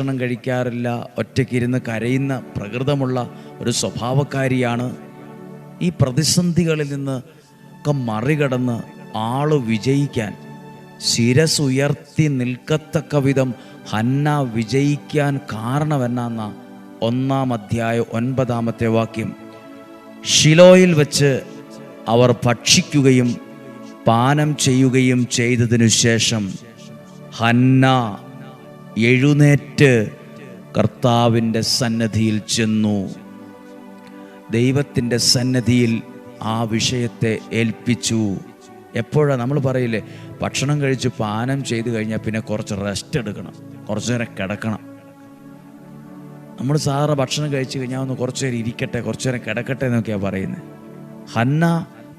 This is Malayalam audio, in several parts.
ഭക്ഷണം കഴിക്കാറില്ല, ഒറ്റയ്ക്കിരുന്ന് കരയുന്ന പ്രകൃതമുള്ള ഒരു സ്വഭാവക്കാരിയാണ്. ഈ പ്രതിസന്ധികളിൽ നിന്ന് ഒക്കെ മറികടന്ന് ആള് വിജയിക്കാൻ, ശിരസുയർത്തി നിൽക്കത്തക്ക വിധം ഹന്ന വിജയിക്കാൻ കാരണമെന്നാന്ന 1-ാം അധ്യായം 9-ാമത്തെ വാക്യം. ശിലോയിൽ വച്ച് അവർ ഭക്ഷിക്കുകയും പാനം ചെയ്യുകയും ചെയ്തതിനു ശേഷം ഹന്ന എഴുന്നേറ്റ് കർത്താവിൻ്റെ സന്നിധിയിൽ ചെന്നു. ദൈവത്തിൻ്റെ സന്നിധിയിൽ ആ വിഷയത്തെ ഏൽപ്പിച്ചു. എപ്പോഴാണ് നമ്മൾ പറയില്ലേ, ഭക്ഷണം കഴിച്ച് പാനം ചെയ്ത് കഴിഞ്ഞാൽ പിന്നെ കുറച്ച് റെസ്റ്റ് എടുക്കണം, കുറച്ച് നേരം കിടക്കണം. നമ്മൾ സാധാരണ ഭക്ഷണം കഴിച്ച് കഴിഞ്ഞാൽ ഒന്ന് കുറച്ച് നേരം ഇരിക്കട്ടെ, കുറച്ച് നേരം കിടക്കട്ടെ എന്നൊക്കെയാണ് പറയുന്നത്. ഹന്ന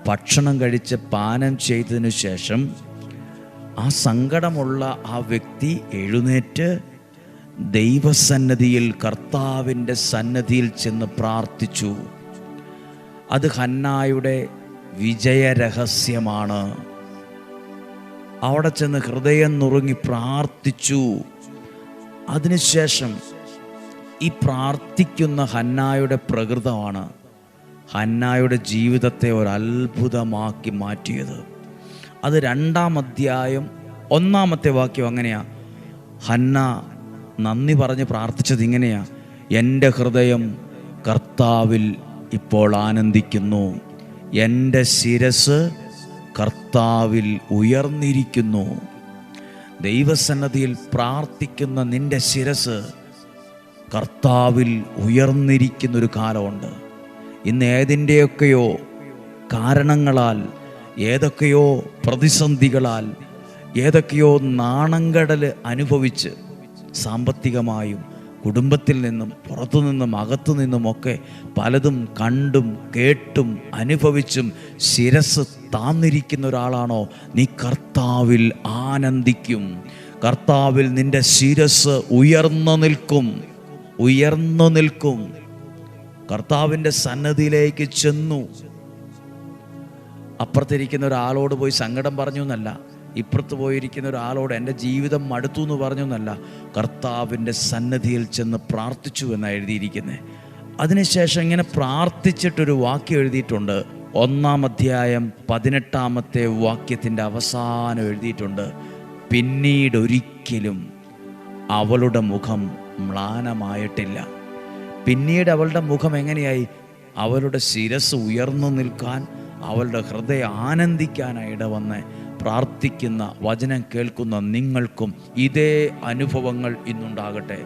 ഭക്ഷണം കഴിച്ച് പാനം ചെയ്തതിനു ശേഷം ആ സങ്കടമുള്ള ആ വ്യക്തി എഴുന്നേറ്റ് ദൈവസന്നിധിയിൽ, കർത്താവിൻ്റെ സന്നിധിയിൽ ചെന്ന് പ്രാർത്ഥിച്ചു. അത് ഹന്നായുടെ വിജയരഹസ്യമാണ്. അവിടെ ചെന്ന് ഹൃദയം നുറുങ്ങി പ്രാർത്ഥിച്ചു. അതിനുശേഷം ഈ പ്രാർത്ഥിക്കുന്ന ഹന്നായുടെ പ്രകൃതമാണ് ഹന്നായുടെ ജീവിതത്തെ ഒരു അത്ഭുതമാക്കി മാറ്റിയത്. അത് 2-ാം അധ്യായം 1-ാമത്തെ വാക്യം അങ്ങനെയാ. ഹന്ന നന്ദി പറഞ്ഞ് പ്രാർത്ഥിച്ചത് ഇങ്ങനെയാ: എൻ്റെ ഹൃദയം കർത്താവിൽ ഇപ്പോൾ ആനന്ദിക്കുന്നു, എൻ്റെ ശിരസ് കർത്താവിൽ ഉയർന്നിരിക്കുന്നു. ദൈവസന്നിധിയിൽ പ്രാർത്ഥിക്കുന്ന നിൻ്റെ ശിരസ് കർത്താവിൽ ഉയർന്നിരിക്കുന്നൊരു കാലമുണ്ട്. ഇന്ന് ഏതിൻ്റെയൊക്കെയോ കാരണങ്ങളാൽ, ഏതൊക്കെയോ പ്രതിസന്ധികളാൽ, ഏതൊക്കെയോ നാണംകടൽ അനുഭവിച്ച്, സാമ്പത്തികമായും കുടുംബത്തിൽ നിന്നും പുറത്തു നിന്നും അകത്തു നിന്നുമൊക്കെ പലതും കണ്ടും കേട്ടും അനുഭവിച്ചും ശിരസ് താന്നിരിക്കുന്ന ഒരാളാണോ നീ? കർത്താവിൽ ആനന്ദിക്കും. കർത്താവിൽ നിൻ്റെ ശിരസ് ഉയർന്നു നിൽക്കും, ഉയർന്നു നിൽക്കും. കർത്താവിൻ്റെ സന്നദ്ധിയിലേക്ക് ചെന്നു. അപ്പുറത്തിരിക്കുന്ന ഒരാളോട് പോയി സങ്കടം പറഞ്ഞു എന്നല്ല, ഇപ്പുറത്ത് പോയിരിക്കുന്ന ഒരാളോട് എൻ്റെ ജീവിതം മടുത്തു എന്ന് പറഞ്ഞു എന്നല്ല, കർത്താവിൻ്റെ സന്നിധിയിൽ ചെന്ന് പ്രാർത്ഥിച്ചു എന്നാണ് എഴുതിയിരിക്കുന്നത്. അതിനുശേഷം ഇങ്ങനെ പ്രാർത്ഥിച്ചിട്ടൊരു വാക്യം എഴുതിയിട്ടുണ്ട്. 1-ാം അധ്യായം 18-ാമത്തെ വാക്യത്തിൻ്റെ അവസാനം എഴുതിയിട്ടുണ്ട്: പിന്നീട് ഒരിക്കലും അവളുടെ മുഖം മ്ലാനമായിട്ടില്ല. പിന്നീട് അവളുടെ മുഖം എങ്ങനെയായി? അവളുടെ ശിരസ് ഉയർന്നു നിൽക്കാൻ, അവളുടെ ഹൃദയം ആനന്ദിക്കാനായി ഇടവന്ന് പ്രാർത്ഥിക്കുന്ന, വചനം കേൾക്കുന്ന നിങ്ങൾക്കും ഇതേ അനുഭവങ്ങൾ ഇന്നുണ്ടാകട്ടെ.